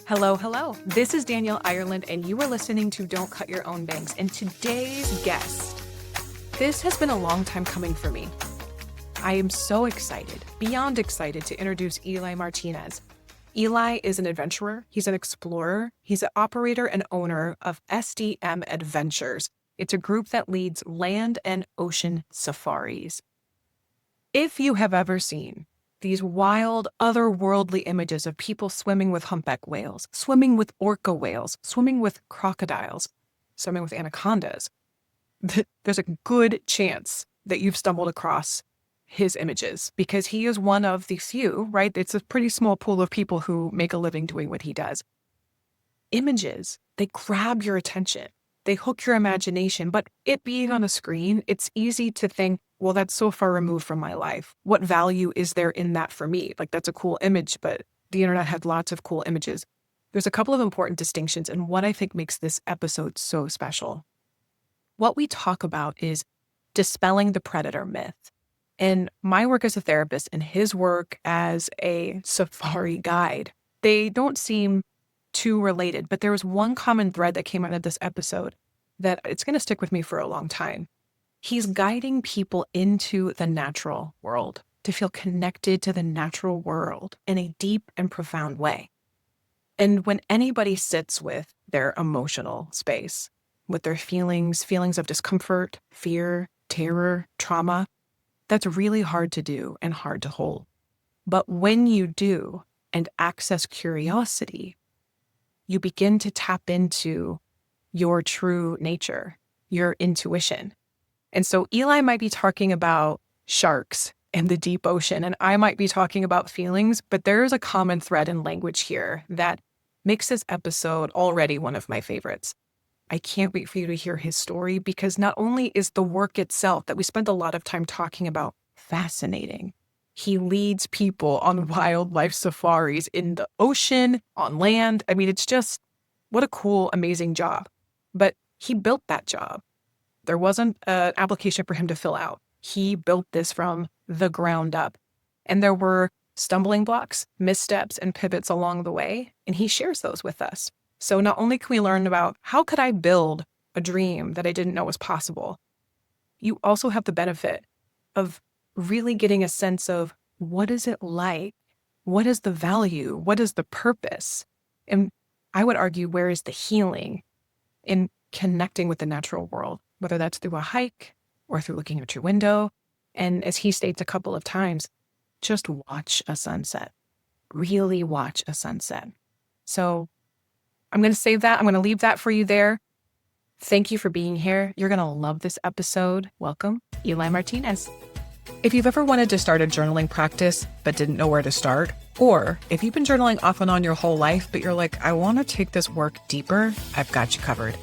Hello, hello. This is Danielle Ireland, and you are listening to Don't Cut Your Own Bangs. And today's guest, this has been a long time coming for me. I am so excited, beyond excited, to introduce Eli Martinez. Eli is an adventurer. He's an explorer. He's an operator and owner of SDM Adventures. It's a group that leads land and ocean safaris. If you have ever seen these wild, otherworldly images of people swimming with humpback whales, swimming with orca whales, swimming with crocodiles, swimming with anacondas, there's a good chance that you've stumbled across his images because he is one of the few, right? It's a pretty small pool of people who make a living doing what he does. Images, they grab your attention. They hook your imagination, but it being on a screen, it's easy to think, well, that's so far removed from my life. What value is there in that for me? Like, that's a cool image, but the internet had lots of cool images. There's a couple of important distinctions and what I think makes this episode so special. What we talk about is dispelling the predator myth. And my work as a therapist and his work as a safari guide, they don't seem too related, but there was one common thread that came out of this episode that it's going to stick with me for a long time. He's guiding people into the natural world to feel connected to the natural world in a deep and profound way. And when anybody sits with their emotional space, with their feelings of discomfort, fear, terror, trauma, that's really hard to do and hard to hold. But when you do and access curiosity, you begin to tap into your true nature, your intuition. And so Eli might be talking about sharks and the deep ocean, and I might be talking about feelings, but there's a common thread in language here that makes this episode already one of my favorites. I can't wait for you to hear his story because not only is the work itself that we spent a lot of time talking about fascinating, he leads people on wildlife safaris in the ocean, on land. I mean, it's just, what a cool, amazing job. But he built that job. There wasn't an application for him to fill out. He built this from the ground up. And there were stumbling blocks, missteps, and pivots along the way. And he shares those with us. So not only can we learn about how could I build a dream that I didn't know was possible, you also have the benefit of really getting a sense of what is it like? What is the value? What is the purpose? And I would argue, where is the healing in connecting with the natural world, whether that's through a hike or through looking out your window. And as he states a couple of times, just watch a sunset, really watch a sunset. So I'm going to save that. I'm going to leave that for you there. Thank you for being here. You're going to love this episode. Welcome, Eli Martinez. If you've ever wanted to start a journaling practice but didn't know where to start, or if you've been journaling off and on your whole life, but you're like, I want to take this work deeper, I've got you covered.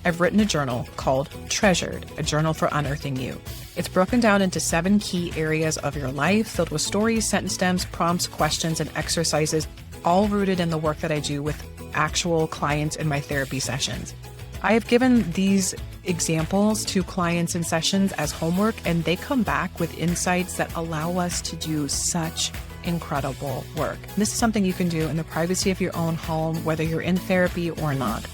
I've written a journal called Treasured, a journal for unearthing you. It's broken down into 7 key areas of your life filled with stories, sentence stems, prompts, questions, and exercises, all rooted in the work that I do with actual clients in my therapy sessions. I have given these examples to clients in sessions as homework, and they come back with insights that allow us to do such incredible work. This is something you can do in the privacy of your own home, whether you're in therapy or not.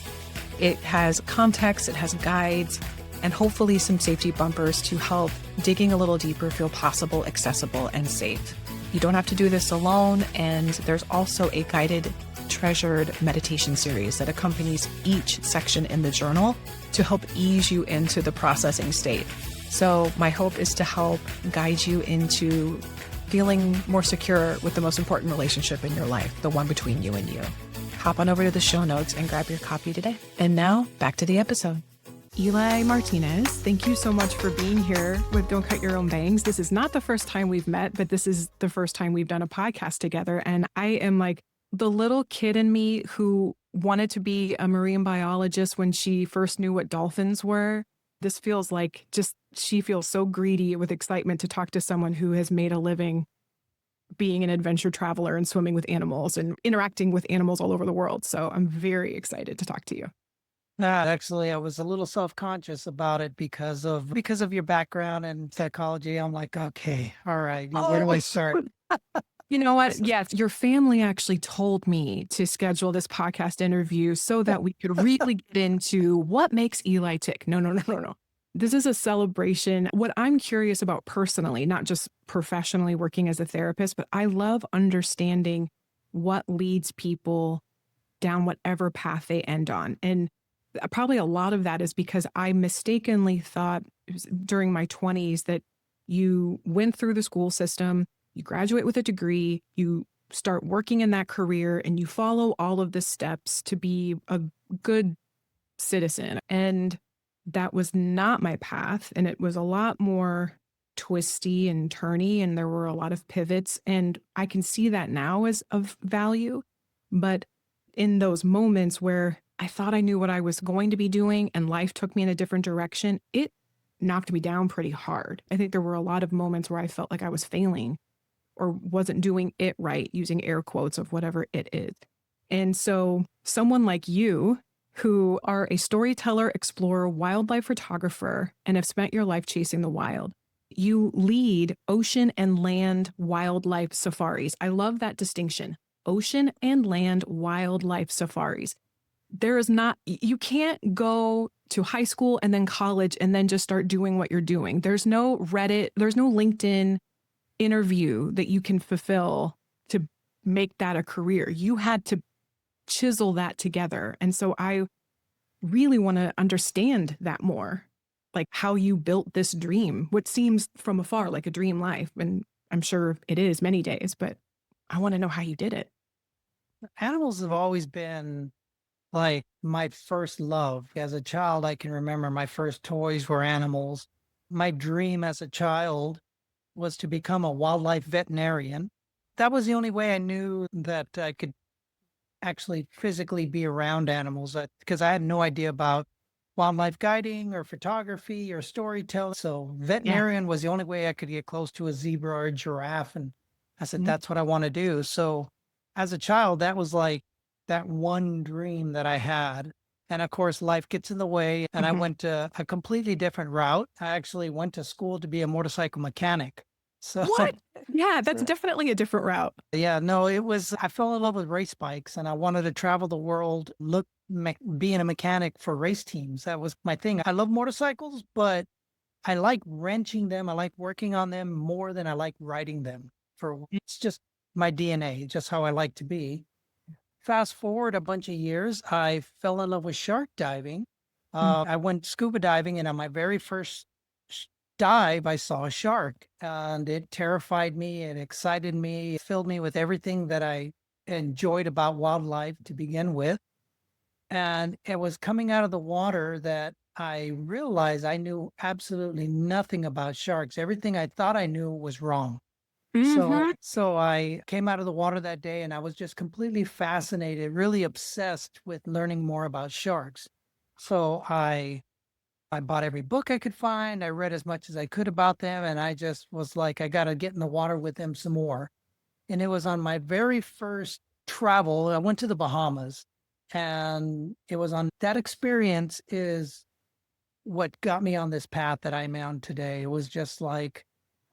It has context, it has guides, and hopefully some safety bumpers to help digging a little deeper feel possible, accessible, and safe. You don't have to do this alone, and there's also a guided treasured meditation series that accompanies each section in the journal to help ease you into the processing state. So my hope is to help guide you into feeling more secure with the most important relationship in your life, the one between you and you. Hop on over to the show notes and grab your copy today. And now back to the episode. Eli Martinez, thank you so much for being here with Don't Cut Your Own Bangs. This is not the first time we've met, but this is the first time we've done a podcast together. And I am like the little kid in me who wanted to be a marine biologist when she first knew what dolphins were. This feels like just, she feels so greedy with excitement to talk to someone who has made a living being an adventure traveler and swimming with animals and interacting with animals all over the world. So I'm very excited to talk to you. Actually, I was a little self-conscious about it because of your background in psychology. I'm like, okay, all right, where do I start? You know what? Yes, your family actually told me to schedule this podcast interview so that we could really get into what makes Eli tick. No, no, no, no, no. This is a celebration. What I'm curious about personally, not just professionally working as a therapist, but I love understanding what leads people down whatever path they end on. And probably a lot of that is because I mistakenly thought during my 20s that you went through the school system, you graduate with a degree, you start working in that career, and you follow all of the steps to be a good citizen. And that was not my path. And it was a lot more twisty and turny, and there were a lot of pivots. And I can see that now as of value. But in those moments where I thought I knew what I was going to be doing and life took me in a different direction, it knocked me down pretty hard. I think there were a lot of moments where I felt like I was failing or wasn't doing it right, using air quotes of whatever it is. And so someone like you, who are a storyteller, explorer, wildlife photographer, and have spent your life chasing the wild, you lead ocean and land wildlife safaris. I love that distinction. Ocean and land wildlife safaris. There is not, you can't go to high school and then college and then just start doing what you're doing. There's no Reddit, there's no LinkedIn interview that you can fulfill to make that a career. You had to chisel that together. And so I really want to understand that more, like how you built this dream, what seems from afar like a dream life. And I'm sure it is many days, but I want to know how you did it. Animals have always been like my first love. As a child, I can remember my first toys were animals. My dream as a child was to become a wildlife veterinarian. That was the only way I knew that I could actually physically be around animals, because I had no idea about wildlife guiding or photography or storytelling. So veterinarian was the only way I could get close to a zebra or a giraffe. And I said, that's what I want to do. So as a child, that was like that one dream that I had. And of course, life gets in the way. And I went to a completely different route. I actually went to school to be a motorcycle mechanic. So What? Yeah, that's definitely a different route. yeah, no, I fell in love with race bikes and I wanted to travel the world, being a mechanic for race teams. That was my thing. I love motorcycles, but I like wrenching them. I like working on them more than I like riding them. It's just my DNA, just how I like to be. Fast forward a bunch of years, I fell in love with shark diving. I went scuba diving, and on my very first dive, I saw a shark, and it terrified me. It excited me. It filled me with everything that I enjoyed about wildlife to begin with. And it was coming out of the water that I realized I knew absolutely nothing about sharks. Everything I thought I knew was wrong. So I came out of the water that day and I was just completely fascinated, really obsessed with learning more about sharks. So I bought every book I could find. I read as much as I could about them. And I just was like, I got to get in the water with them some more. And it was on my very first travel. I went to the Bahamas, and it was on that experience is what got me on this path that I'm on today. It was just like,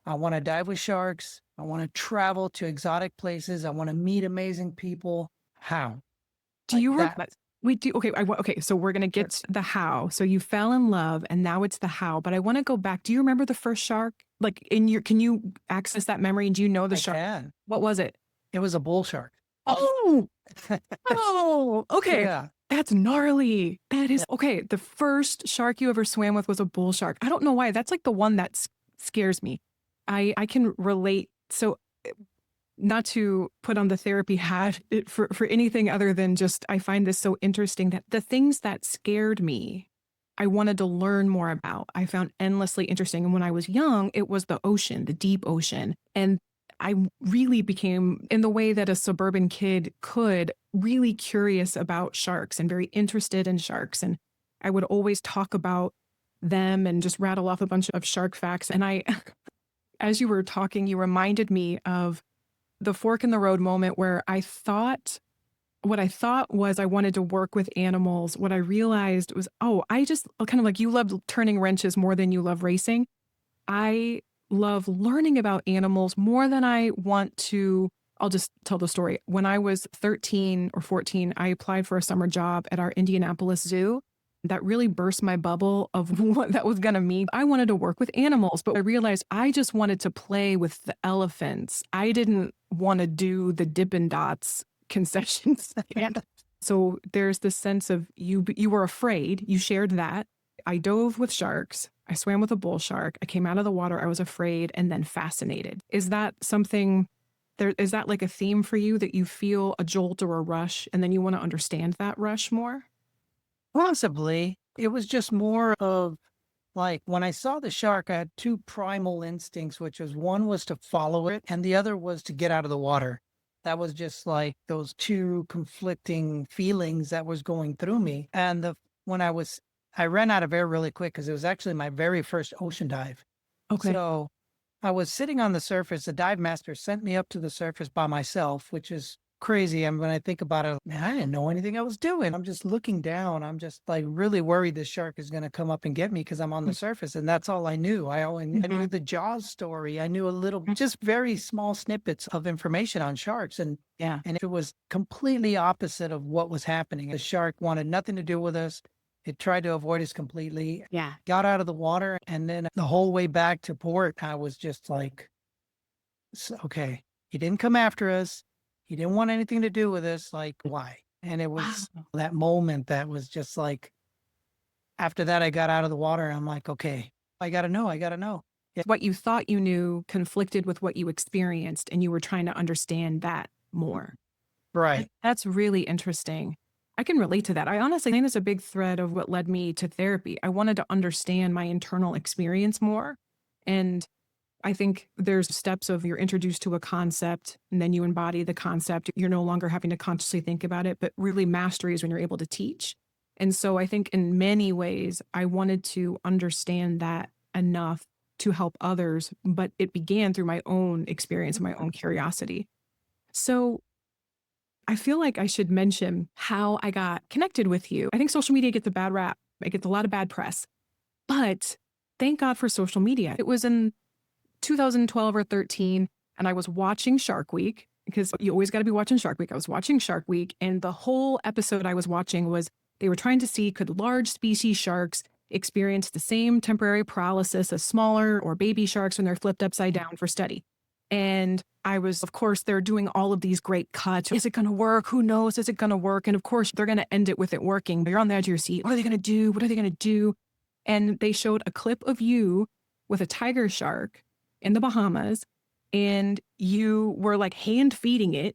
I want to dive with sharks. I want to travel to exotic places. I want to meet amazing people. How? Do you Like remember? We do. Okay. Okay. So we're going to get the how. So you fell in love and now it's the how, but I want to go back. Do you remember the first shark? Like can you access that memory? Do you know the I shark? can. What was it? It was a bull shark. Oh, oh, okay. Yeah. That's gnarly. That is okay. The first shark you ever swam with was a bull shark. I don't know why. That's like the one that scares me. I can relate. So not to put on the therapy hat for anything other than just, I find this so interesting that the things that scared me, I wanted to learn more about. I found endlessly interesting. And when I was young, it was the ocean, the deep ocean. And I really became, in the way that a suburban kid could, really curious about sharks and very interested in sharks. And I would always talk about them and just rattle off a bunch of shark facts. And as you were talking, you reminded me of the fork in the road moment where what I thought was I wanted to work with animals. What I realized was, I just kind of like, you love turning wrenches more than you love racing. I love learning about animals more than I want to I'll just tell the story. When I was 13 or 14, I applied for a summer job at our Indianapolis Zoo. That really burst my bubble of what that was going to mean. I wanted to work with animals, but I realized I just wanted to play with the elephants. I didn't want to do the Dippin' Dots concessions. So there's this sense of you were afraid. You shared that. I dove with sharks. I swam with a bull shark. I came out of the water. I was afraid and then fascinated. Is that something there? Is that like a theme for you that you feel a jolt or a rush and then you want to understand that rush more? Possibly. It was just more of like when I saw the shark, I had two primal instincts, which was one was to follow it and the other was to get out of the water. That was just like those two conflicting feelings that was going through me. And when I ran out of air really quick because it was actually my very first ocean dive. Okay. So I was sitting on the surface. The dive master sent me up to the surface by myself, which is crazy. And when I think about it, man, I didn't know anything I was doing. I'm just looking down. I'm just like really worried this shark is going to come up and get me because I'm on the surface. And that's all I knew. I knew the Jaws story. I knew a little, just very small snippets of information on sharks. And it was completely opposite of what was happening. The shark wanted nothing to do with us. It tried to avoid us completely. Yeah. Got out of the water. And then the whole way back to port, I was just like, okay, he didn't come after us. He didn't want anything to do with us. Like, why? And it was that moment that was just like, after that, I got out of the water. And I'm like, okay, I got to know. Yeah. What you thought you knew conflicted with what you experienced, and you were trying to understand that more. Right. That's really interesting. I can relate to that. I honestly think it's a big thread of what led me to therapy. I wanted to understand my internal experience more. And I think there's steps of you're introduced to a concept and then you embody the concept. You're no longer having to consciously think about it, but really mastery is when you're able to teach. And so I think in many ways, I wanted to understand that enough to help others, but it began through my own experience and my own curiosity. So I feel like I should mention how I got connected with you. I think social media gets a bad rap. It gets a lot of bad press, but thank God for social media. It was in 2012 or 13, and I was watching Shark Week because you always got to be watching Shark Week. I was watching Shark Week, and the whole episode I was watching was they were trying to see could large species sharks experience the same temporary paralysis as smaller or baby sharks when they're flipped upside down for study. And I was, of course, they're doing all of these great cuts. Is it going to work? Who knows? Is it going to work? And of course, they're going to end it with it working. But you're on the edge of your seat. What are they going to do? What are they going to do? And they showed a clip of you with a tiger shark in the Bahamas, and you were like hand feeding it.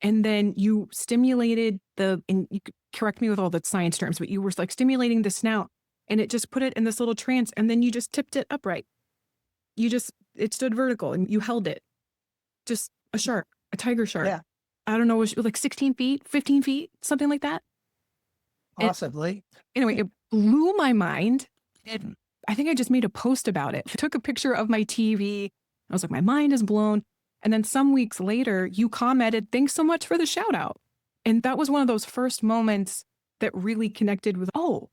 And then you stimulated and you could correct me with all the science terms, but you were like stimulating the snout and it just put it in this little trance. And then you just tipped it upright. It stood vertical and you held it. Just a shark, a tiger shark. Yeah. I don't know, it was like 16 feet, 15 feet, something like that. Possibly. Anyway, it blew my mind. I think I just made a post about it. I took a picture of my TV. I was like, my mind is blown. And then some weeks later, you commented, thanks so much for the shout out. And that was one of those first moments that really connected with, oh,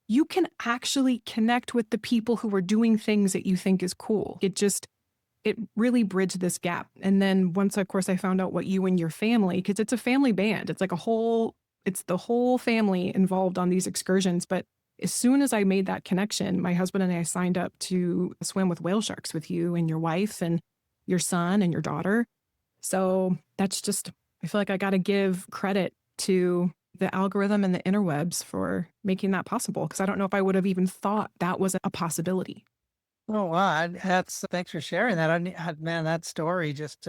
you can actually connect with the people who are doing things that you think is cool. It really bridged this gap. And then once, of course, I found out what you and your family, because it's a family band. It's like it's the whole family involved on these excursions. But as soon as I made that connection, my husband and I signed up to swim with whale sharks with you and your wife and your son and your daughter. So that's just, I feel like I got to give credit to the algorithm and the interwebs for making that possible. Because I don't know if I would have even thought that was a possibility. Oh, wow. Thanks for sharing that. Man, that story just,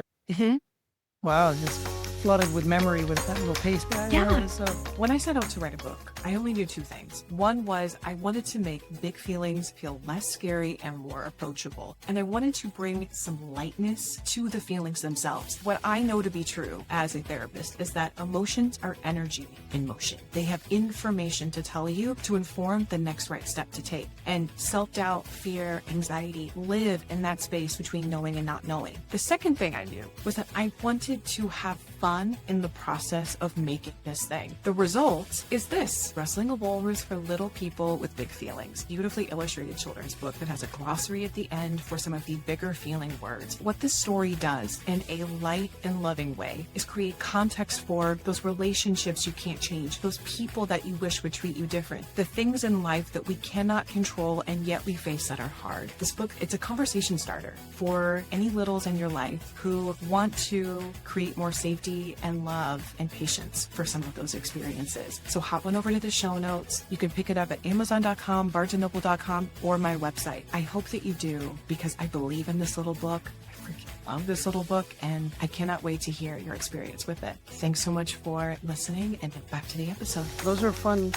wow, just flooded with memory with that little paste. Yeah. So when I set out to write a book, I only knew two things. One was I wanted to make big feelings feel less scary and more approachable. And I wanted to bring some lightness to the feelings themselves. What I know to be true as a therapist is that emotions are energy in motion. They have information to tell you to inform the next right step to take. And self-doubt, fear, anxiety live in that space between knowing and not knowing. The second thing I knew was that I wanted to have fun in the process of making this thing. The result is this: Wrestling a Walrus for Little People with Big Feelings. Beautifully illustrated children's book that has a glossary at the end for some of the bigger feeling words. What this story does in a light and loving way is create context for those relationships you can't change, those people that you wish would treat you different, the things in life that we cannot control and yet we face that are hard. This book, it's a conversation starter for any littles in your life who want to create more safety and love and patience for some of those experiences. So hop on over to the show notes. You can pick it up at Amazon.com, BarnesandNoble.com, or my website. I hope that you do, because I believe in this little book. I freaking love this little book, and I cannot wait to hear your experience with it. Thanks so much for listening, and back to the episode. Those are fun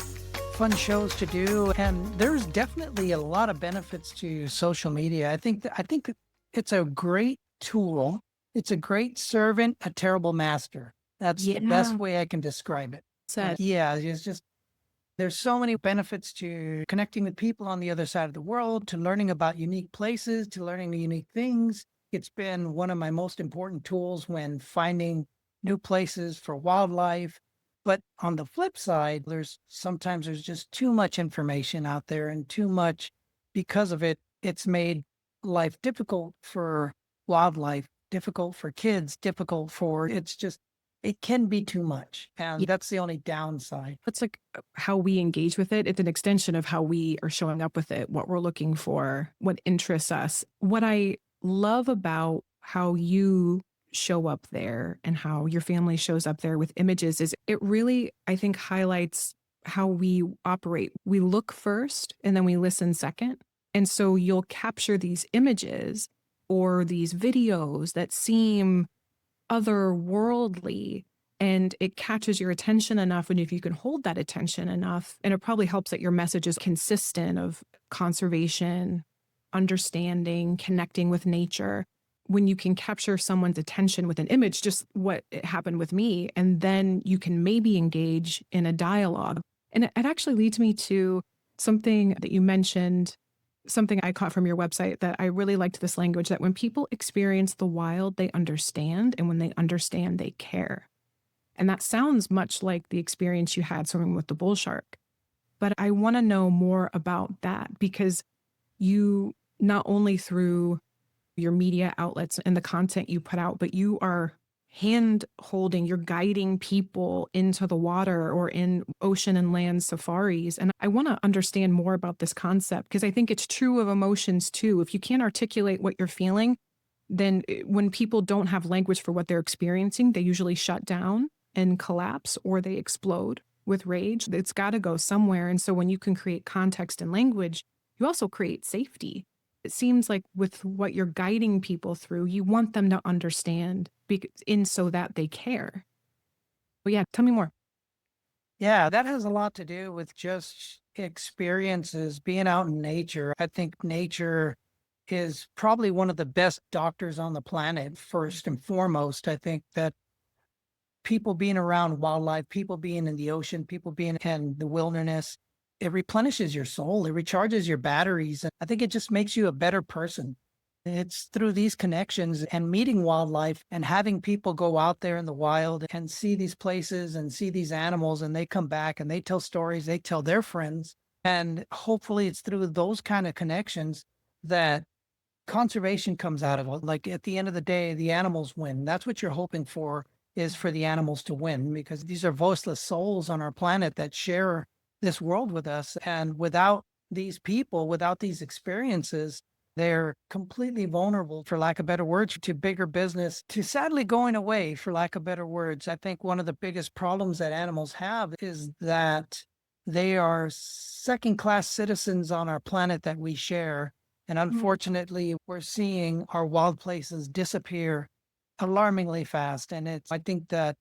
shows to do, and there's definitely a lot of benefits to social media. I think it's a great tool. It's a great servant, a terrible master. That's the best way I can describe it. Yeah, it's just, there's so many benefits to connecting with people on the other side of the world, to learning about unique places, to learning unique things. It's been one of my most important tools when finding new places for wildlife. But on the flip side, sometimes there's just too much information out there, and too much, because of it, it's made life difficult for wildlife, difficult for kids, it can be too much. And that's the only downside. It's like how we engage with it. It's an extension of how we are showing up with it, what we're looking for, what interests us. What I love about how you show up there and how your family shows up there with images is it really, I think, highlights how we operate. We look first and then we listen second. And so you'll capture these images or these videos that seem otherworldly, and it catches your attention enough. And if you can hold that attention enough, and it probably helps that your message is consistent of conservation, understanding, connecting with nature. When you can capture someone's attention with an image, just what happened with me, and then you can maybe engage in a dialogue. And it actually leads me to something that you mentioned, something I caught from your website that I really liked, this language that when people experience the wild, they understand. And when they understand, they care. And that sounds much like the experience you had swimming with the bull shark. But I want to know more about that, because you, not only through your media outlets and the content you put out, but you are hand holding, you're guiding people into the water or in ocean and land safaris. And I want to understand more about this concept, because I think it's true of emotions too. If you can't articulate what you're feeling, then when people don't have language for what they're experiencing, they usually shut down and collapse, or they explode with rage. It's got to go somewhere. And so when you can create context and language, you also create safety. It seems like with what you're guiding people through, you want them to understand so that they care. But yeah, tell me more. Yeah, that has a lot to do with just experiences, being out in nature. I think nature is probably one of the best doctors on the planet, first and foremost. I think that people being around wildlife, people being in the ocean, people being in the wilderness, it replenishes your soul. It recharges your batteries. I think it just makes you a better person. It's through these connections and meeting wildlife and having people go out there in the wild and see these places and see these animals, and they come back and they tell stories, they tell their friends. And hopefully it's through those kind of connections that conservation comes out of it. Like at the end of the day, the animals win. That's what you're hoping for, is for the animals to win, because these are voiceless souls on our planet that share this world with us. And without these people, without these experiences, they're completely vulnerable, for lack of better words, to bigger business, to sadly going away, for lack of better words. I think one of the biggest problems that animals have is that they are second-class citizens on our planet that we share. And unfortunately, we're seeing our wild places disappear alarmingly fast. And I think that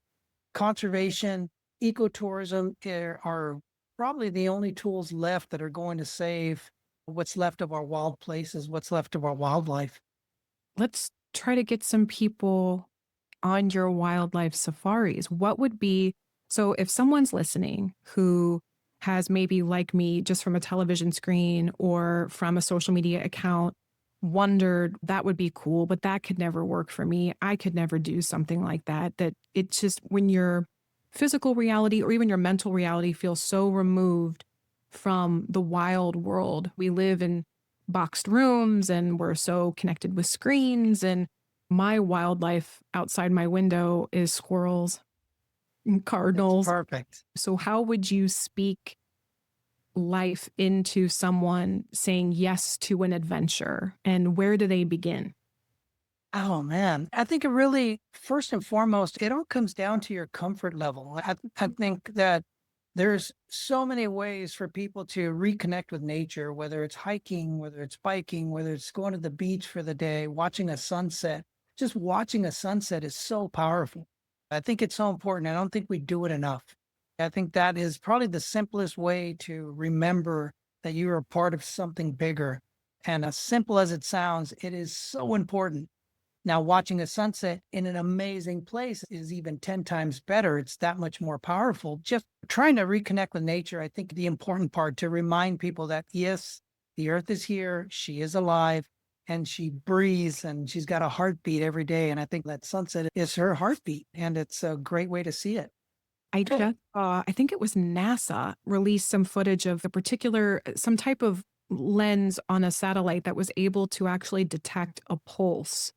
conservation, ecotourism are probably the only tools left that are going to save what's left of our wild places, what's left of our wildlife. Let's try to get some people on your wildlife safaris. What would be, so if someone's listening who has maybe, like me, just from a television screen or from a social media account, wondered that would be cool, but that could never work for me. I could never do something like that. That it's just when your physical reality or even your mental reality feels so removed from the wild world. We live in boxed rooms and we're so connected with screens. And my wildlife outside my window is squirrels and It's cardinals. perfect. So, how would you speak life into someone saying yes to an adventure? And where do they begin? Oh man, I think it really, first and foremost, it all comes down to your comfort level. I think that there's so many ways for people to reconnect with nature, whether it's hiking, whether it's biking, whether it's going to the beach for the day, watching a sunset. Just watching a sunset is so powerful. I think it's so important. I don't think we do it enough. I think that is probably the simplest way to remember that you are a part of something bigger. And as simple as it sounds, it is so important. Now, watching a sunset in an amazing place is even 10 times better. It's that much more powerful. Just trying to reconnect with nature, I think the important part to remind people that, yes, the earth is here, she is alive, and she breathes and she's got a heartbeat every day. And I think that sunset is her heartbeat, and it's a great way to see it. I just saw, I think it was NASA released some footage of the particular, some type of lens on a satellite that was able to actually detect a pulse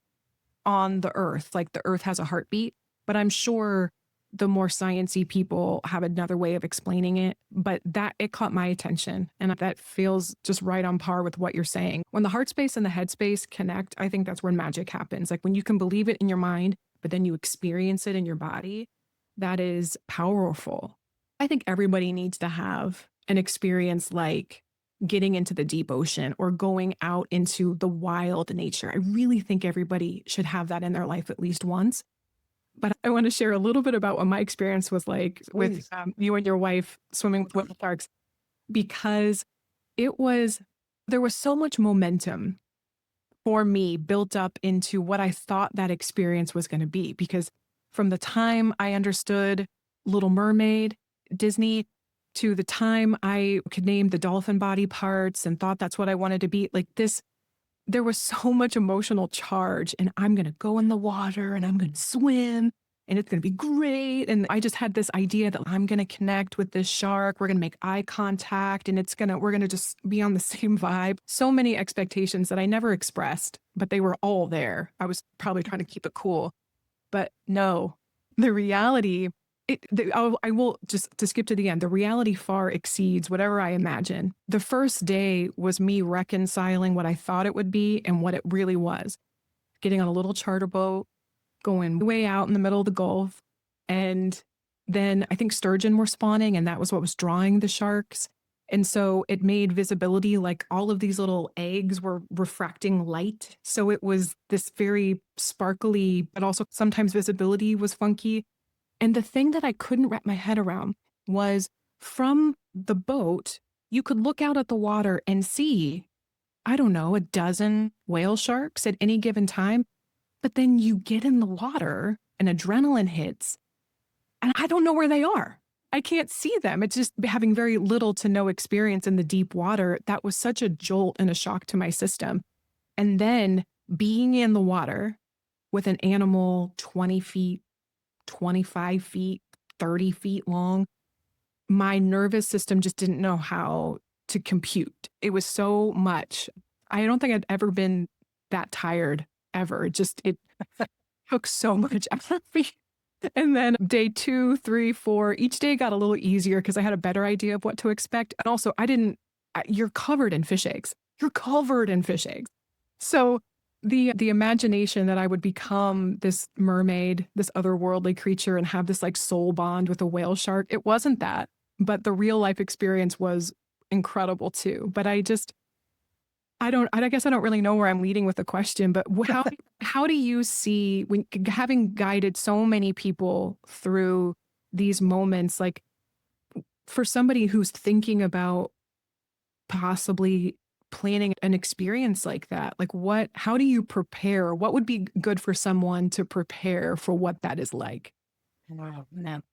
on the earth. Like the earth has a heartbeat, but I'm sure the more sciencey people have another way of explaining it. But that it caught my attention. And that feels just right on par with what you're saying. When the heart space and the head space connect, I think that's when magic happens. Like when you can believe it in your mind, but then you experience it in your body, that is powerful. I think everybody needs to have an experience like getting into the deep ocean or going out into the wild nature. I really think everybody should have that in their life at least once. But I want to share a little bit about what my experience was like with Please. you and your wife swimming with the sharks, because there was so much momentum for me built up into what I thought that experience was going to be. Because from the time I understood Little Mermaid, Disney, to the time I could name the dolphin body parts and thought that's what I wanted to be, like this, there was so much emotional charge. And I'm going to go in the water and I'm going to swim and it's going to be great. And I just had this idea that I'm going to connect with this shark. We're going to make eye contact and we're going to just be on the same vibe. So many expectations that I never expressed, but they were all there. I was probably trying to keep it cool. But no, the reality, I will just to skip to the end. The reality far exceeds whatever I imagined. The first day was me reconciling what I thought it would be and what it really was. Getting on a little charter boat, going way out in the middle of the Gulf. And then I think sturgeon were spawning, and that was what was drawing the sharks. And so it made visibility like all of these little eggs were refracting light. So it was this very sparkly, but also sometimes visibility was funky. And the thing that I couldn't wrap my head around was from the boat, you could look out at the water and see, I don't know, a dozen whale sharks at any given time. But then you get in the water and adrenaline hits, and I don't know where they are. I can't see them. It's just having very little to no experience in the deep water. That was such a jolt and a shock to my system. And then being in the water with an animal 20 feet, 25 feet, 30 feet long, my nervous system just didn't know how to compute. It was so much. I don't think I'd ever been that tired ever. It took so much out of me. And then day 2, 3, 4, each day got a little easier because I had a better idea of what to expect. And also you're covered in fish eggs. You're covered in fish eggs. So the imagination that I would become this mermaid, this otherworldly creature and have this like soul bond with a whale shark, it wasn't that. But the real life experience was incredible too. But I guess I don't really know where I'm leading with the question, but how do you see, when having guided so many people through these moments, like for somebody who's thinking about possibly planning an experience like that, like how do you prepare? What would be good for someone to prepare for what that is like? Wow, man.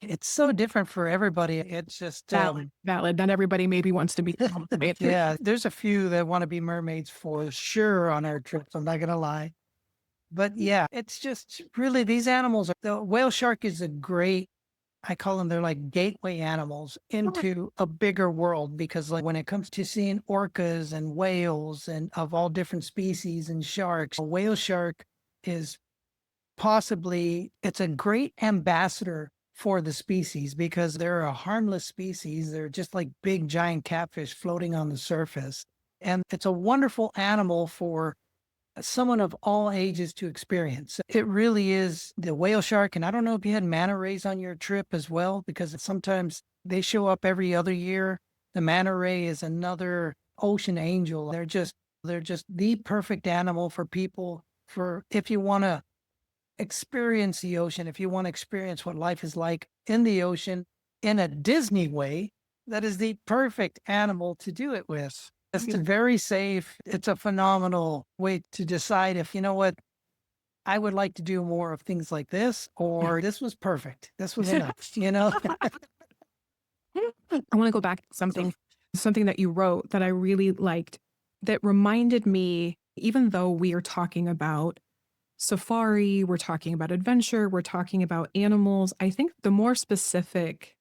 It's so different for everybody. It's just, Valid. Not everybody maybe wants to be. yeah, there's a few that want to be mermaids for sure on our trips. I'm not going to lie. But yeah, it's just really these animals. The whale shark is a great, I call them, they're like gateway animals into a bigger world because, like, when it comes to seeing orcas and whales and of all different species and sharks, a whale shark is possibly, it's a great ambassador for the species because they're a harmless species. They're just like big giant catfish floating on the surface. And it's a wonderful animal for someone of all ages to experience. It really is the whale shark. And I don't know if you had manta rays on your trip as well, because sometimes they show up every other year. The manta ray is another ocean angel. They're just the perfect animal for people for if you want to experience the ocean, if you want to experience what life is like in the ocean in a Disney way, that is the perfect animal to do it with. It's very safe. It's a phenomenal way to decide if, you know what, I would like to do more of things like this, or this was perfect. This was enough, you know? I want to go back to something that you wrote that I really liked that reminded me, even though we are talking about safari, we're talking about adventure, we're talking about animals, I think the more specific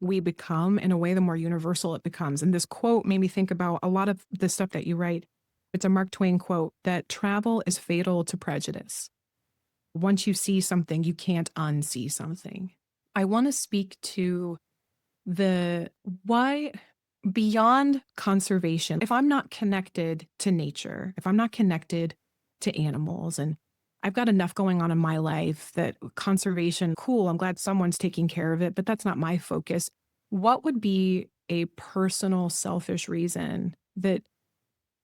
we become, in a way, the more universal it becomes. And this quote made me think about a lot of the stuff that you write. It's a Mark Twain quote that travel is fatal to prejudice. Once you see something, you can't unsee something. I want to speak to the why beyond conservation. If I'm not connected to nature, if I'm not connected to animals, and I've got enough going on in my life that conservation, cool, I'm glad someone's taking care of it, but that's not my focus. What would be a personal, selfish reason that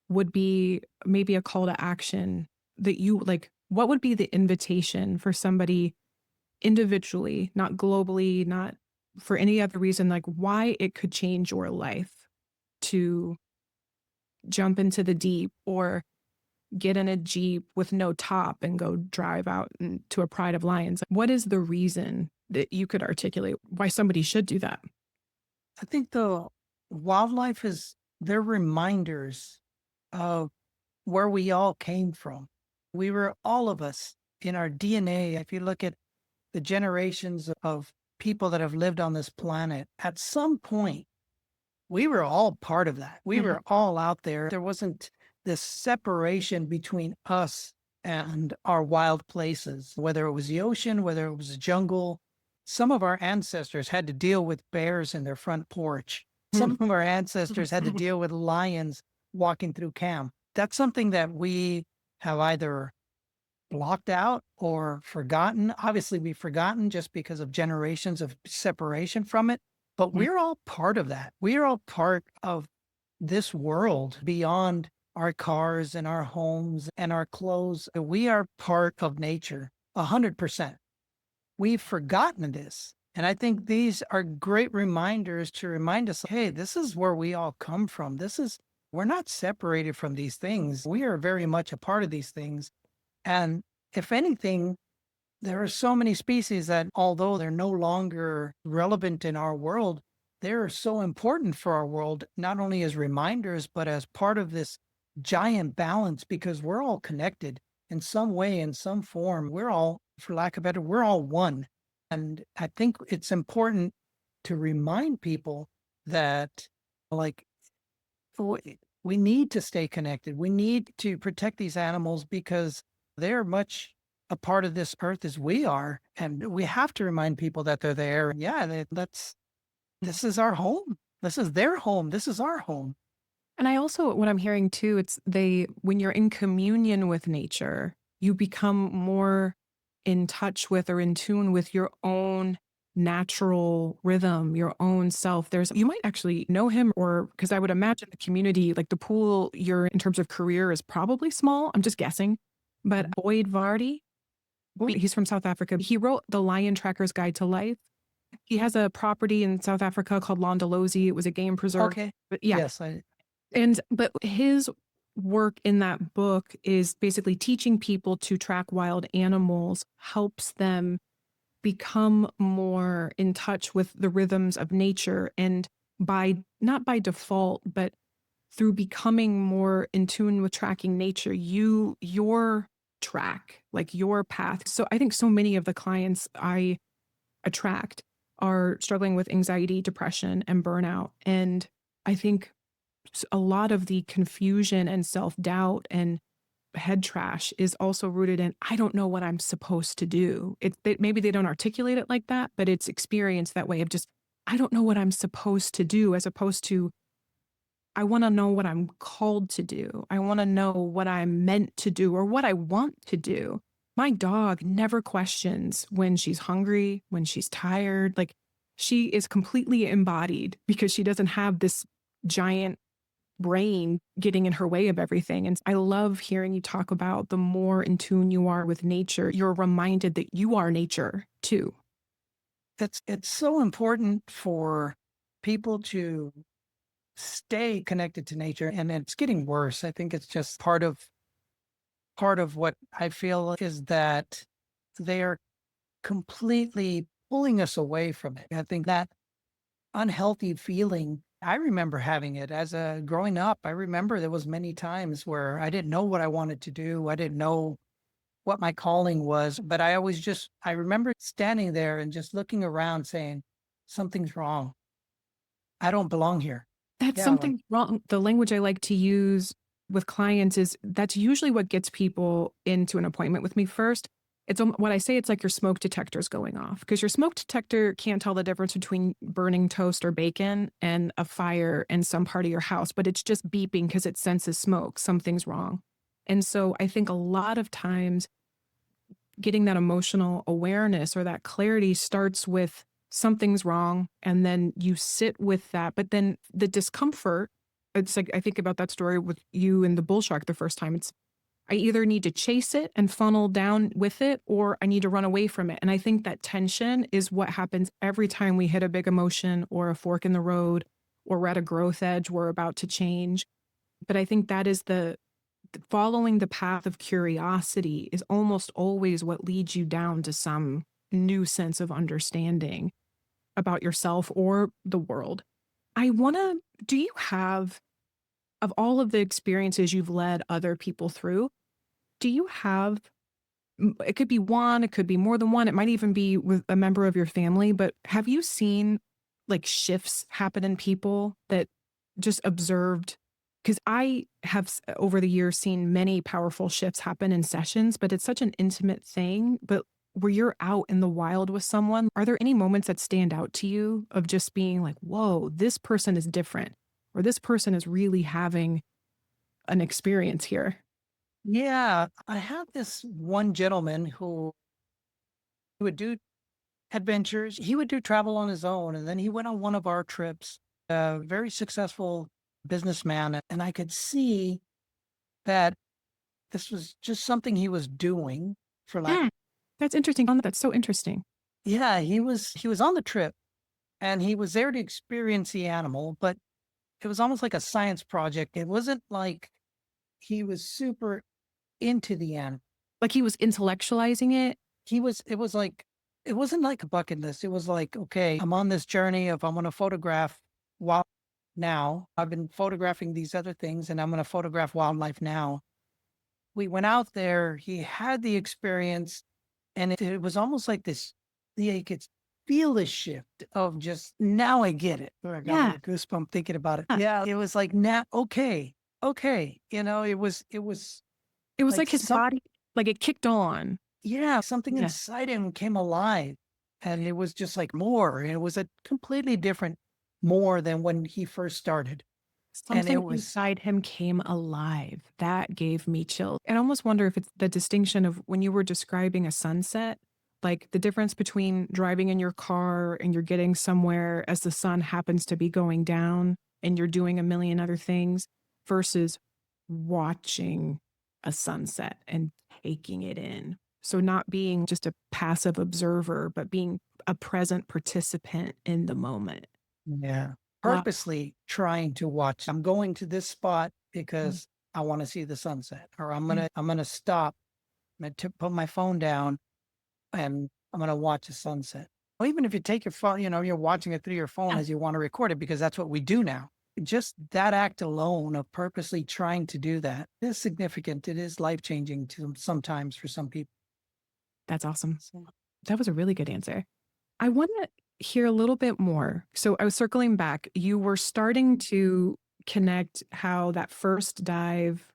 would be maybe a call to action that you like? What would be the invitation for somebody individually, not globally, not for any other reason, like why it could change your life to jump into the deep or get in a Jeep with no top and go drive out to a pride of lions? What is the reason that you could articulate why somebody should do that? I think the wildlife they're reminders of where we all came from. We were all of us in our DNA. If you look at the generations of people that have lived on this planet, at some point, we were all part of that. We were all out there. There wasn't this separation between us and our wild places, whether it was the ocean, whether it was the jungle. Some of our ancestors had to deal with bears in their front porch. Some of our ancestors had to deal with lions walking through camp. That's something that we have either blocked out or forgotten. Obviously, we've forgotten just because of generations of separation from it. But we're all part of that. We're all part of this world beyond our cars and our homes and our clothes. We are part of nature, 100%. We've forgotten this. And I think these are great reminders to remind us, hey, this is where we all come from. We're not separated from these things. We are very much a part of these things. And if anything, there are so many species that, although they're no longer relevant in our world, they're so important for our world, not only as reminders, but as part of this giant balance, because we're all connected in some way, in some form. We're all, for lack of better, we're all one. And I think it's important to remind people that, like, we need to stay connected. We need to protect these animals because they're much a part of this earth as we are. And we have to remind people that they're there. Yeah, this is our home. This is their home. This is our home. And I also, what I'm hearing too, when you're in communion with nature, you become more in touch with or in tune with your own natural rhythm, your own self. You might actually know him, or because I would imagine the community, like the pool you're in terms of career is probably small. I'm just guessing. But Boyd Vardy, he's from South Africa. He wrote The Lion Tracker's Guide to Life. He has a property in South Africa called Londolozi. It was a game preserve. Okay. But yeah. Yes. But his work in that book is basically teaching people to track wild animals, helps them become more in touch with the rhythms of nature, and not by default, but through becoming more in tune with tracking nature, your track, like your path. So I think so many of the clients I attract are struggling with anxiety, depression, and burnout. And I think a lot of the confusion and self-doubt and head trash is also rooted in, I don't know what I'm supposed to do. Maybe they don't articulate it like that, but it's experienced that way of just, I don't know what I'm supposed to do, as opposed to, I want to know what I'm called to do. I want to know what I'm meant to do or what I want to do. My dog never questions when she's hungry, when she's tired. Like, she is completely embodied because she doesn't have this giant brain getting in her way of everything. And I love hearing you talk about the more in tune you are with nature, you're reminded that you are nature too. It's so important for people to stay connected to nature, and it's getting worse. I think it's just part of what I feel is that they are completely pulling us away from it. I think that unhealthy feeling, I remember having it as a growing up. I remember there was many times where I didn't know what I wanted to do. I didn't know what my calling was, but I remember standing there and just looking around saying, something's wrong. I don't belong here. That's Yeah, like, something wrong. The language I like to use with clients is, that's usually what gets people into an appointment with me first. What I say, it's like your smoke detector's going off, because your smoke detector can't tell the difference between burning toast or bacon and a fire in some part of your house, but it's just beeping because it senses smoke. Something's wrong. And so I think a lot of times getting that emotional awareness or that clarity starts with something's wrong, and then you sit with that. But then the discomfort, it's like, I think about that story with you and the bull shark the first time. It's, I either need to chase it and funnel down with it, or I need to run away from it. And I think that tension is what happens every time we hit a big emotion or a fork in the road, or we're at a growth edge, we're about to change. But I think that is following the path of curiosity is almost always what leads you down to some new sense of understanding about yourself or the world. Do you have, of all of the experiences you've led other people through, do you have, it could be one, it could be more than one, it might even be with a member of your family, but have you seen like shifts happen in people that just observed? Because I have over the years seen many powerful shifts happen in sessions, but it's such an intimate thing. But where you're out in the wild with someone, are there any moments that stand out to you of just being like, whoa, this person is different, or this person is really having an experience here? yeah, I had this one gentleman who would do adventures. He would do travel on his own. And then he went on one of our trips, a very successful businessman. And I could see that this was just something he was doing for like, Mm, that's interesting. That's so interesting. yeah, he was on the trip and he was there to experience the animal, but it was almost like a science project. It wasn't like he was super into the animal. Like he was intellectualizing it. It wasn't like a bucket list. It was like, okay, I'm on this journey of I'm going to photograph wild now. I've been photographing these other things and I'm going to photograph wildlife now. We went out there, he had the experience, and it was almost like this, yeah, you could feel the shift of just, now I get it. I got a Yeah. little goosebump thinking about it. Yeah. It was like, now, okay. It was It was like like his some, body, like it kicked on. yeah, something Yeah. inside him came alive. And it was just like more. And it was a completely different more than when he first started. And Something inside him came alive. That gave me chills. And I almost wonder if it's the distinction of when you were describing a sunset, like the difference between driving in your car and you're getting somewhere as the sun happens to be going down and you're doing a million other things, versus watching a sunset and taking it in. So not being just a passive observer, but being a present participant in the moment. yeah, Wow. purposely trying to watch. I'm going to this spot Mm, because I want to see the sunset, or mm, I'm gonna stop, put my phone down and I'm going to watch a sunset. Or even if you take your phone, you're watching it through your phone Yeah. as you want to record it, because that's what we do now. Just that act alone of purposely trying to do that is significant. It is life-changing to sometimes for some people. That's awesome. So, That was a really good answer. I want to hear a little bit more. So I was circling back. You were starting to connect how that first dive,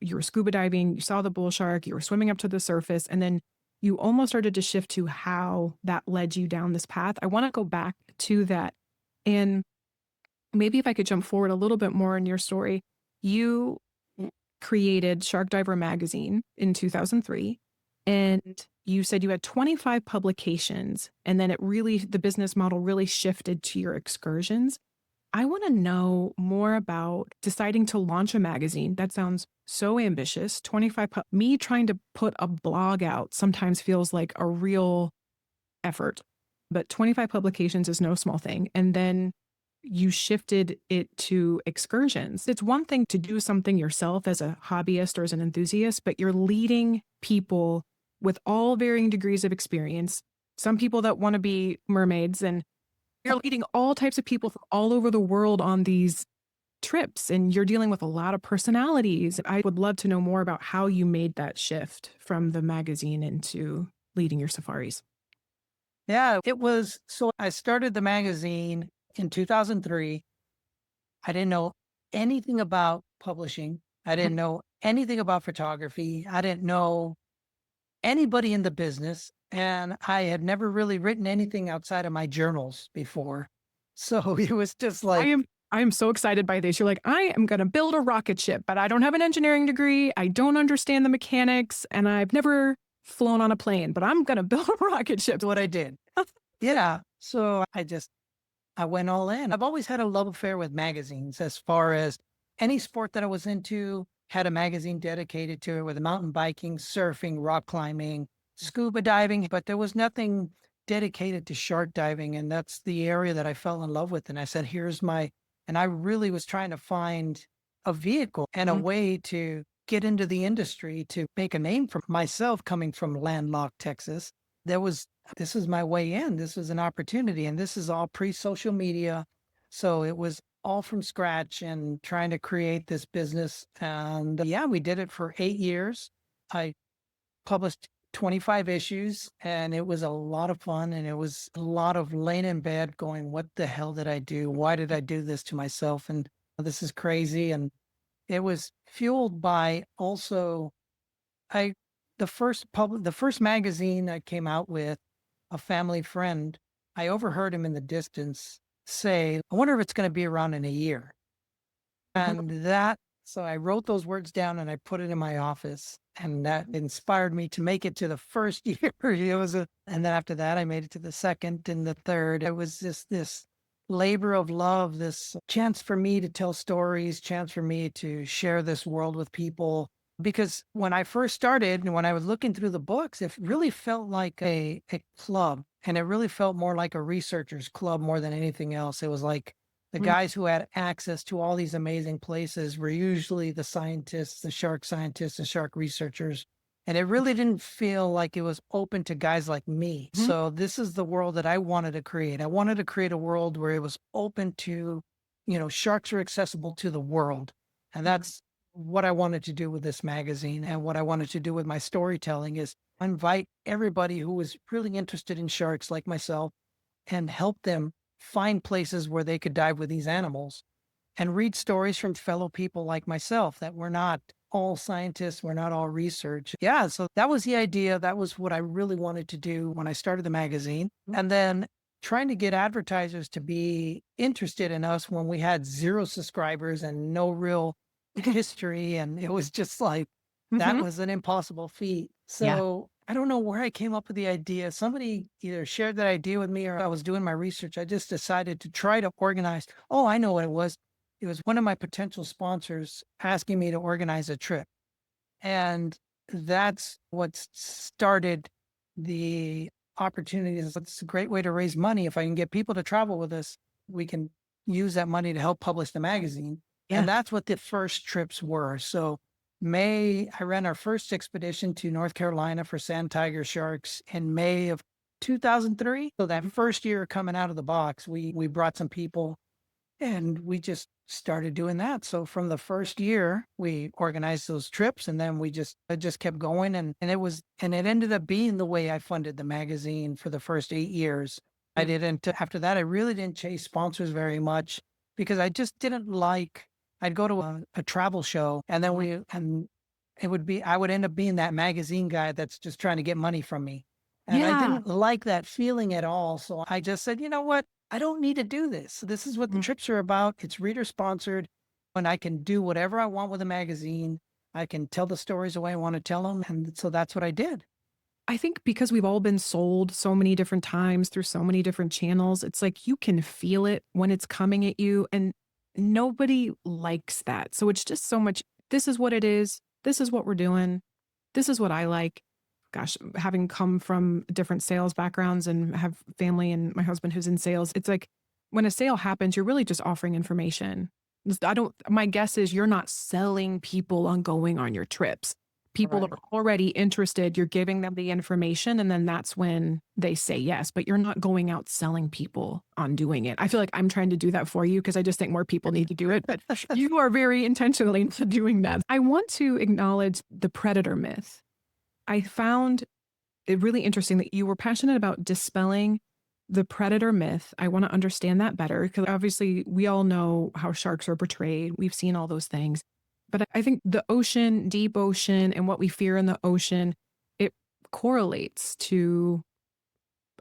you were scuba diving, you saw the bull shark, you were swimming up to the surface, and then you almost started to shift to how that led you down this path. I want to go back to that. And maybe if I could jump forward a little bit more in your story, you created Shark Diver magazine in 2003. And you said you had 25 publications, and then the business model really shifted to your excursions. I want to know more about deciding to launch a magazine. That sounds so ambitious. 25, me trying to put a blog out sometimes feels like a real effort, but 25 publications is no small thing. And then you shifted it to excursions. It's one thing to do something yourself as a hobbyist or as an enthusiast, but you're leading people with all varying degrees of experience. Some people that want to be mermaids, and you're leading all types of people from all over the world on these trips, and you're dealing with a lot of personalities. I would love to know more about how you made that shift from the magazine into leading your safaris. yeah, it was. So I started the magazine in 2003. I didn't know anything about publishing. I didn't know anything about photography. I didn't know anybody in the business. And I had never really written anything outside of my journals before. So it was just like, I am so excited by this. You're like, I am going to build a rocket ship, but I don't have an engineering degree. I don't understand the mechanics, and I've never flown on a plane, but I'm going to build a rocket ship. that's what I did. Yeah. So I went all in. I've always had a love affair with magazines. As far as any sport that I was into, had a magazine dedicated to it, with mountain biking, surfing, rock climbing, scuba diving, but there was nothing dedicated to shark diving. And that's the area that I fell in love with. And I said, and I really was trying to find a vehicle and a way to get into the industry, to make a name for myself, coming from landlocked Texas. This is my way in. This was an opportunity, and this is all pre-social media. So it was all from scratch and trying to create this business. And yeah, we did it for 8 years. I published 25 issues, and it was a lot of fun. And it was a lot of laying in bed going, what the hell did I do? Why did I do this to myself? And this is crazy. And it was fueled by also, the first magazine I came out with, a family friend, I overheard him in the distance say, I wonder if it's going to be around in a year. So I wrote those words down and I put it in my office, and that inspired me to make it to the first year. And then after that, I made it to the second and the third. It was just this labor of love, this chance for me to tell stories, chance for me to share this world with people. Because when I first started and when I was looking through the books, it really felt like a club, and it really felt more like a researcher's club more than anything else. It was like the guys who had access to all these amazing places were usually the scientists, the shark researchers. And it really didn't feel like it was open to guys like me. So this is the world that I wanted to create. I wanted to create a world where it was open to, sharks are accessible to the world. And that's what I wanted to do with this magazine, and what I wanted to do with my storytelling is invite everybody who was really interested in sharks like myself and help them find places where they could dive with these animals, and read stories from fellow people like myself, that we're not all scientists, we're not all research. Yeah, so that was the idea. That was what I really wanted to do when I started the magazine. And then trying to get advertisers to be interested in us when we had 0 subscribers and no real history. And it was just like, that was an impossible feat. So I don't know where I came up with the idea. Somebody either shared that idea with me, or I was doing my research. I just decided to try to organize. Oh, I know what it was. It was one of my potential sponsors asking me to organize a trip. And that's what started the opportunity. It's a great way to raise money. If I can get people to travel with us, we can use that money to help publish the magazine. And that's what the first trips were. So I ran our first expedition to North Carolina for sand tiger sharks in May of 2003. So that first year coming out of the box, we brought some people and we just started doing that. So from the first year, we organized those trips and then it just kept going. And it ended up being the way I funded the magazine for the first 8 years. After that, I really didn't chase sponsors very much because I just didn't like, I'd go to a travel show and I would end up being that magazine guy that's just trying to get money from me. And I didn't like that feeling at all. So I just said, you know what? I don't need to do this. This is what the trips are about. It's reader sponsored and I can do whatever I want with a magazine. I can tell the stories the way I want to tell them. And so that's what I did. I think because we've all been sold so many different times through so many different channels, it's like you can feel it when it's coming at you and nobody likes that. So it's just so much, this is what it is. This is what we're doing. This is what I like. Gosh, having come from different sales backgrounds and have family and my husband who's in sales, it's like when a sale happens, you're really just offering information. My guess is you're not selling people on going on your trips. People Right. are already interested. You're giving them the information and then that's when they say yes, but you're not going out selling people on doing it. I feel like I'm trying to do that for you because I just think more people need to do it, but you are very intentionally doing that. I want to acknowledge the predator myth. I found it really interesting that you were passionate about dispelling the predator myth. I want to understand that better because obviously we all know how sharks are portrayed. We've seen all those things. But I think the ocean, deep ocean, and what we fear in the ocean, it correlates to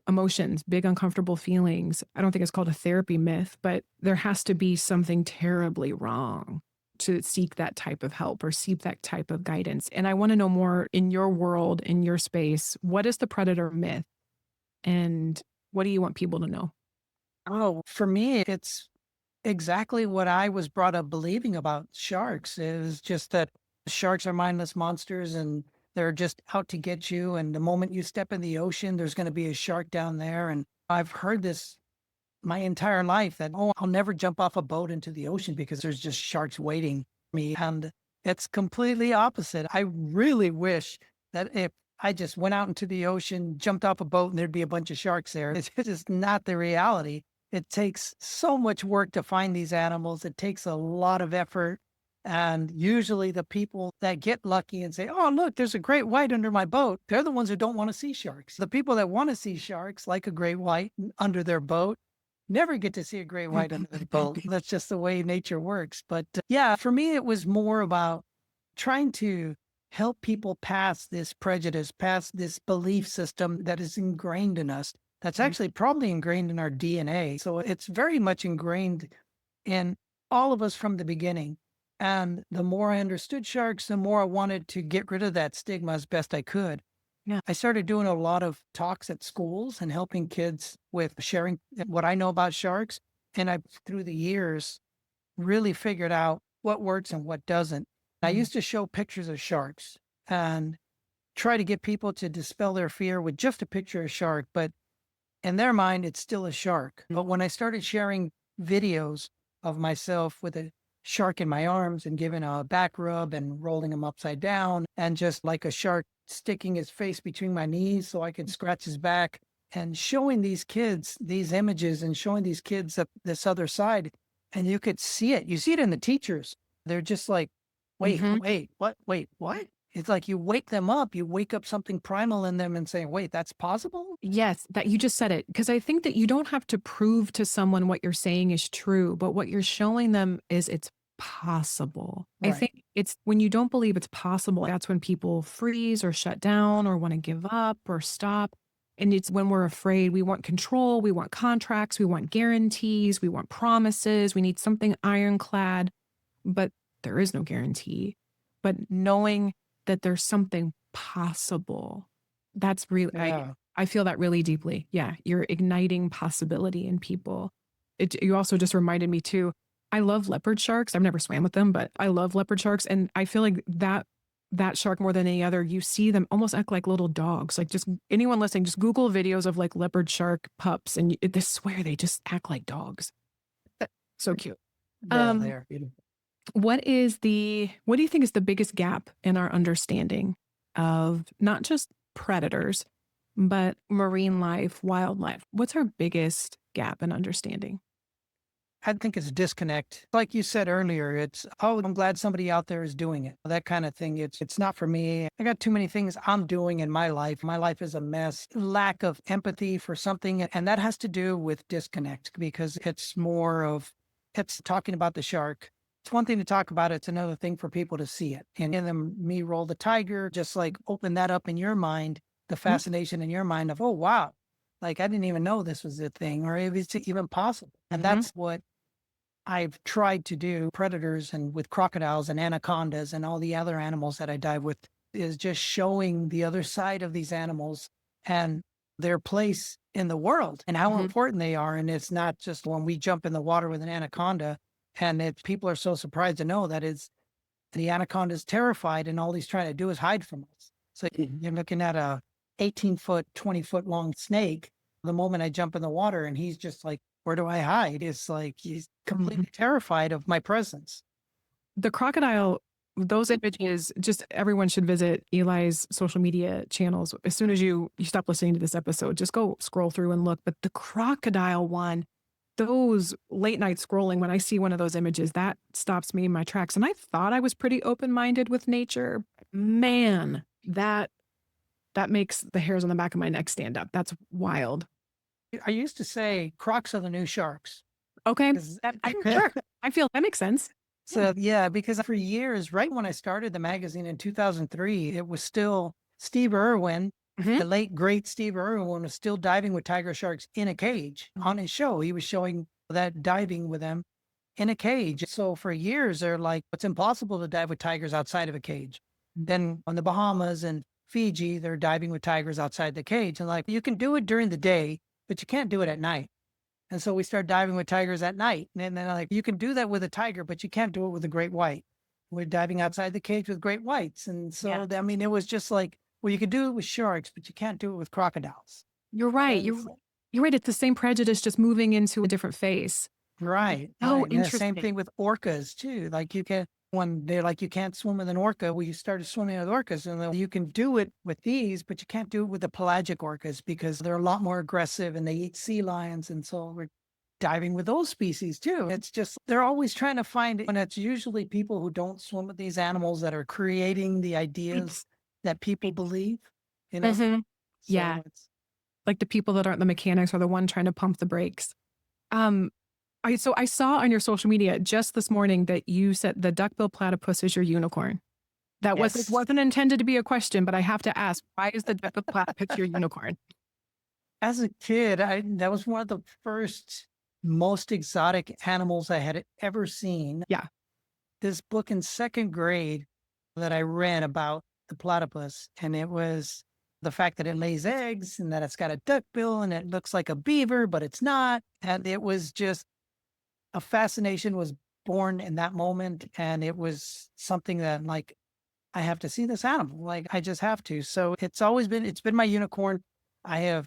emotions, big uncomfortable feelings. I don't think it's called a therapy myth, but there has to be something terribly wrong to seek that type of help or seek that type of guidance. And I want to know more in your world, in your space, what is the predator myth? And what do you want people to know? Oh, for me, it's exactly what I was brought up believing about sharks is just that sharks are mindless monsters and they're just out to get you. And the moment you step in the ocean, there's going to be a shark down there. And I've heard this my entire life that, oh, I'll never jump off a boat into the ocean because there's just sharks waiting for me. And it's completely opposite. I really wish that if I just went out into the ocean, jumped off a boat, and there'd be a bunch of sharks there. It's just not the reality. It takes so much work to find these animals. It takes a lot of effort. And usually the people that get lucky and say, oh, look, there's a great white under my boat, they're the ones who don't want to see sharks. The people that want to see sharks, like a great white under their boat, never get to see a great white under the boat. That's just the way nature works. But yeah, for me, it was more about trying to help people past this prejudice, past this belief system that is ingrained in us. That's actually probably ingrained in our DNA. So it's very much ingrained in all of us from the beginning. And the more I understood sharks, the more I wanted to get rid of that stigma as best I could. Yeah. I started doing a lot of talks at schools and helping kids with sharing what I know about sharks. And I, through the years, really figured out what works and what doesn't. I used to show pictures of sharks and try to get people to dispel their fear with just a picture of a shark. But in their mind, it's still a shark. But when I started sharing videos of myself with a shark in my arms and giving a back rub and rolling him upside down and just like a shark sticking his face between my knees so I could scratch his back and showing these kids these images and showing these kids this other side. And you could see it. You see it in the teachers. They're just like, wait, what? It's like you wake them up, you wake up something primal in them and say, wait, that's possible? Yes, that you just said it. Because I think that you don't have to prove to someone what you're saying is true, but what you're showing them is it's possible. I Right. think it's when you don't believe it's possible, that's when people freeze or shut down or want to give up or stop. And it's when we're afraid, we want control, we want contracts, we want guarantees, we want promises, we need something ironclad, but there is no guarantee. But knowing that there's something possible, that's really, Yeah. I feel that really deeply. Yeah, you're igniting possibility in people. You also just reminded me too, I love leopard sharks. I've never swam with them, but I love leopard sharks. And I feel like that shark more than any other, you see them almost act like little dogs. Like just anyone listening, just Google videos of like leopard shark pups and I swear they just act like dogs. So cute. Yeah, they're beautiful. what do you think is the biggest gap in our understanding of not just predators, but marine life, wildlife? What's our biggest gap in understanding? I think it's disconnect. Like you said earlier, it's, oh, I'm glad somebody out there is doing it. That kind of thing. It's not for me. I got too many things I'm doing in my life. My life is a mess. Lack of empathy for something. And that has to do with disconnect because it's talking about the shark. It's one thing to talk about it. It's another thing for people to see it. And then me roll the tiger, just like open that up in your mind, the fascination in your mind of, oh, wow. Like I didn't even know this was a thing or if it's even possible. And that's what I've tried to do predators and with crocodiles and anacondas and all the other animals that I dive with is just showing the other side of these animals and their place in the world and how important they are. And it's not just when we jump in the water with an anaconda and people are so surprised to know that the anaconda is terrified and all he's trying to do is hide from us. So you're looking at a 18-foot, 20-foot long snake. The moment I jump in the water and he's just like, where do I hide? It's like he's completely terrified of my presence. The crocodile, those images, just everyone should visit Eli's social media channels. As soon as you stop listening to this episode, just go scroll through and look. But the crocodile one, those late night scrolling, when I see one of those images, that stops me in my tracks. And I thought I was pretty open-minded with nature. Man, that makes the hairs on the back of my neck stand up. That's wild. I used to say crocs are the new sharks. Okay. 'Cause- Sure. I feel that makes sense. So yeah, because for years, right when I started the magazine in 2003, it was still Steve Irwin, the late great Steve Irwin was still diving with tiger sharks in a cage on his show. He was showing that diving with them in a cage. So for years, they're like, it's impossible to dive with tigers outside of a cage. Then on the Bahamas and Fiji, they're diving with tigers outside the cage. And like, you can do it during the day, but you can't do it at night. And so we started diving with tigers at night. And then like, you can do that with a tiger, but you can't do it with a great white. We're diving outside the cage with great whites. And so, I mean, it was just like, well, you can do it with sharks, but you can't do it with crocodiles. You're right. You're right. It's the same prejudice, just moving into a different phase. Right. Oh, right. And the interesting. same thing with orcas too. Like when they're like, you can't swim with an orca. Well, you started swimming with orcas and then you can do it with these, but you can't do it with the pelagic orcas because they're a lot more aggressive and they eat sea lions. And so we're diving with those species too. It's just, they're always trying to find it. And it's usually people who don't swim with these animals that are creating the ideas that people believe, you know? So Yeah. it's, Like the people that aren't the mechanics are the one trying to pump the brakes. I saw on your social media just this morning that you said the duckbill platypus is your unicorn. That Yes. wasn't intended to be a question, but I have to ask, why is the duckbill platypus your unicorn? As a kid, that was one of the first most exotic animals I had ever seen. Yeah. This book in second grade that I read about the platypus, and it was the fact that it lays eggs and that it's got a duck bill and it looks like a beaver, but it's not. And it was just a fascination was born in that moment. And it was something that like, I have to see this animal. Like I just have to. So it's been my unicorn. I'm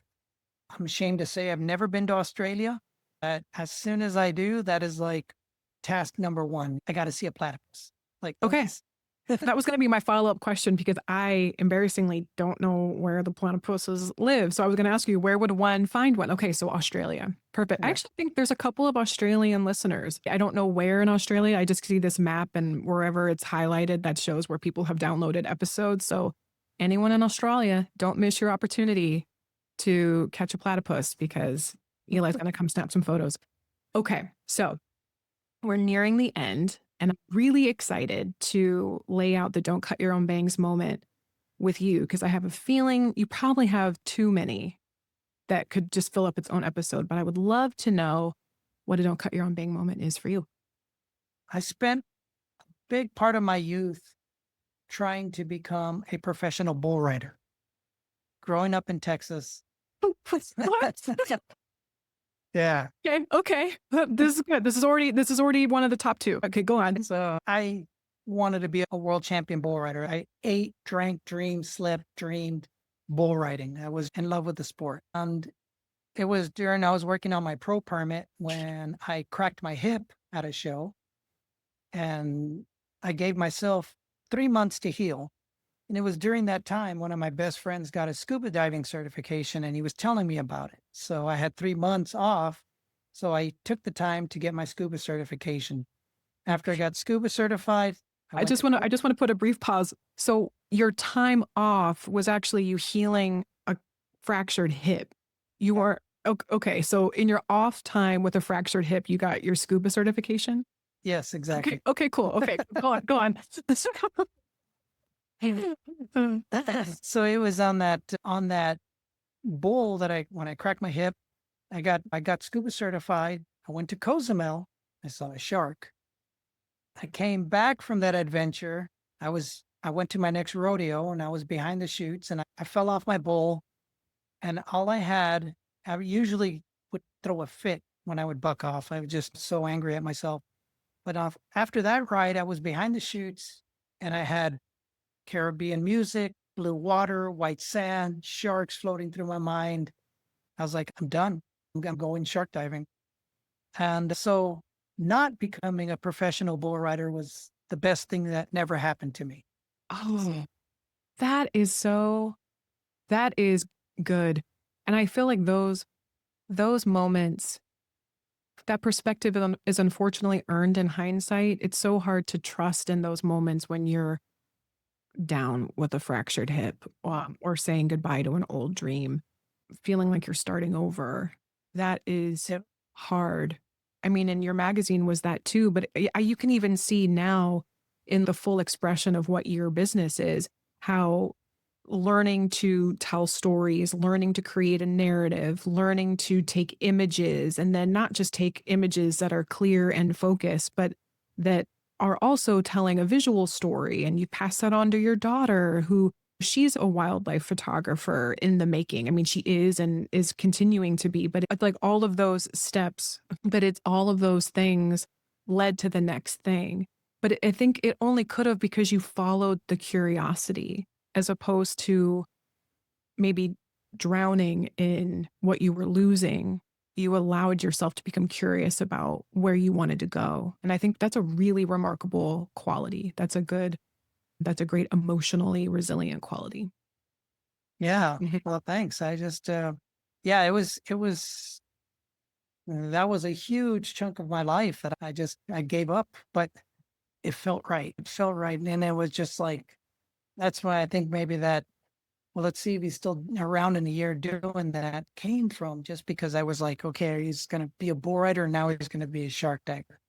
ashamed to say I've never been to Australia, but as soon as I do, that is like task number one. I got to see a platypus. Like, Okay. That was going to be my follow-up question because I embarrassingly don't know where the platypuses live. So I was going to ask you, where would one find one? Okay, so Australia. Perfect. Yeah. I actually think there's a couple of Australian listeners. I don't know where in Australia. I just see this map and wherever it's highlighted, that shows where people have downloaded episodes. So anyone in Australia, don't miss your opportunity to catch a platypus because Eli's going to come snap some photos. Okay, so we're nearing the end. And I'm really excited to lay out the don't cut your own bangs moment with you because I have a feeling you probably have too many that could just fill up its own episode. But I would love to know what a don't cut your own bang moment is for you. I spent a big part of my youth trying to become a professional bull rider. Growing up in Texas. What? Yeah. Okay. This is good. This is already one of the top two. Okay, go on. So I wanted to be a world champion bull rider. I ate, drank, dreamed, slept, dreamed bull riding. I was in love with the sport. And it was during I was working on my pro permit when I cracked my hip at a show. and I gave myself 3 months to heal. And it was during that time one of my best friends got a scuba diving certification and he was telling me about it. So I had 3 months off. So I took the time to get my scuba certification. After I got scuba certified, I I went just to want to I just want to put a brief pause. So your time off was actually you healing a fractured hip. You were okay. So in your off time with a fractured hip, you got your scuba certification? Yes, Okay. exactly. Okay, cool. Okay. Go on. So it was on that bull that when I cracked my hip, I got scuba certified. I went to Cozumel. I saw a shark. I came back from that adventure. I went to my next rodeo and I was behind the chutes and I fell off my bull and all I usually would throw a fit when I would buck off. I was just so angry at myself. But after that ride, I was behind the chutes and I had Caribbean music, blue water, white sand, sharks floating through my mind. I was like, I'm done. I'm going shark diving. And so not becoming a professional bull rider was the best thing that never happened to me. Oh, that is good. And I feel like those moments, that perspective is unfortunately earned in hindsight. It's so hard to trust in those moments when you're down with a fractured hip, or saying goodbye to an old dream, feeling like you're starting over. That is Yep. hard. I mean, and your magazine was that too, but you can even see now in the full expression of what your business is, how learning to tell stories, learning to create a narrative, learning to take images, and then not just take images that are clear and focused, but that are also telling a visual story. And you pass that on to your daughter, who she's a wildlife photographer in the making. I mean, she is and is continuing to be, but it's like all of those steps, but it's all of those things led to the next thing. But I think it only could have because you followed the curiosity as opposed to maybe drowning in what you were losing. You allowed yourself to become curious about where you wanted to go. And I think that's a really remarkable quality. That's a great emotionally resilient quality. Yeah. Mhm. Well, thanks. I just, yeah, that was a huge chunk of my life that I gave up, but it felt right. It felt right. And it was just like, that's why I think maybe that, well, let's see if he's still around in a year doing that came from just because I was like, okay, he's going to be a bull rider. And now he's going to be a shark diver.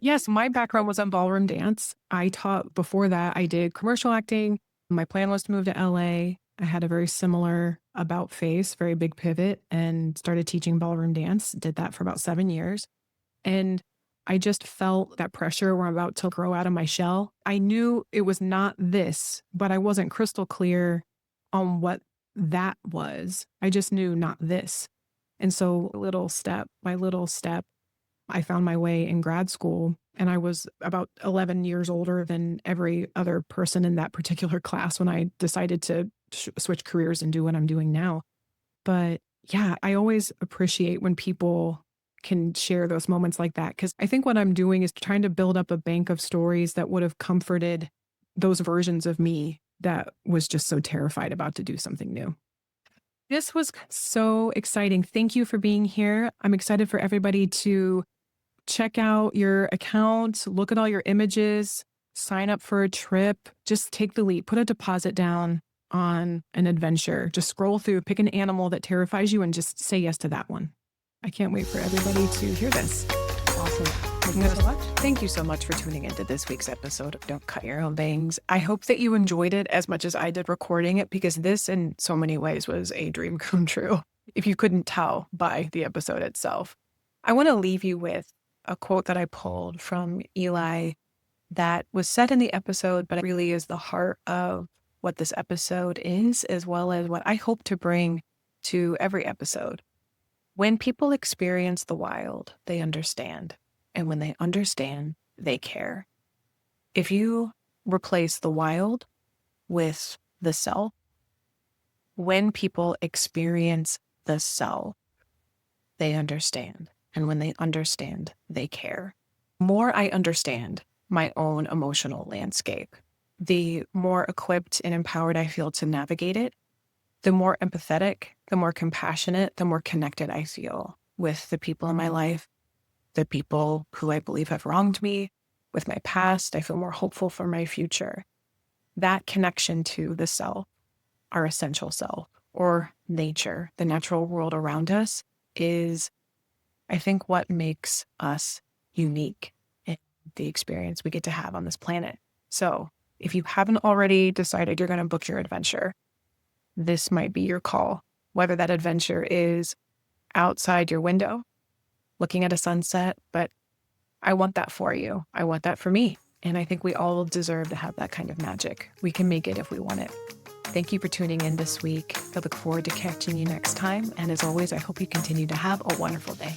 Yes, my background was on ballroom dance. I taught before that, I did commercial acting. My plan was to move to LA. I had a very similar about face, very big pivot, and started teaching ballroom dance. Did that for about 7 years. And I just felt that pressure where I'm about to grow out of my shell. I knew it was not this, but I wasn't crystal clear on what that was. I just knew not this. And so little step by little step, I found my way in grad school, and I was about 11 years older than every other person in that particular class when I decided to switch careers and do what I'm doing now. But yeah, I always appreciate when people can share those moments like that, because I think what I'm doing is trying to build up a bank of stories that would have comforted those versions of me that was just so terrified about to do something new. This was so exciting. Thank you for being here. I'm excited for everybody to check out your account, look at all your images, sign up for a trip, just take the leap, put a deposit down on an adventure. Just scroll through, pick an animal that terrifies you and just say yes to that one. I can't wait for everybody to hear this. Awesome. Thank you so much. Thank you so much for tuning into this week's episode of Don't Cut Your Own Bangs. I hope that you enjoyed it as much as I did recording it, because this in so many ways was a dream come true, if you couldn't tell by the episode itself. I want to leave you with a quote that I pulled from Eli that was said in the episode, but it really is the heart of what this episode is, as well as what I hope to bring to every episode. When people experience the wild, they understand. And when they understand, they care. If you replace the wild with the self, when people experience the self, they understand. And when they understand, they care. The more I understand my own emotional landscape. The more equipped and empowered I feel to navigate it, the more empathetic, the more compassionate, the more connected I feel with the people in my life, the people who I believe have wronged me, with my past. I feel more hopeful for my future. That connection to the self, our essential self, or nature, the natural world around us, is, I think, what makes us unique in the experience we get to have on this planet. So if you haven't already decided you're going to book your adventure, this might be your call. Whether that adventure is outside your window, looking at a sunset, but I want that for you. I want that for me. And I think we all deserve to have that kind of magic. We can make it if we want it. Thank you for tuning in this week. I look forward to catching you next time. And as always, I hope you continue to have a wonderful day.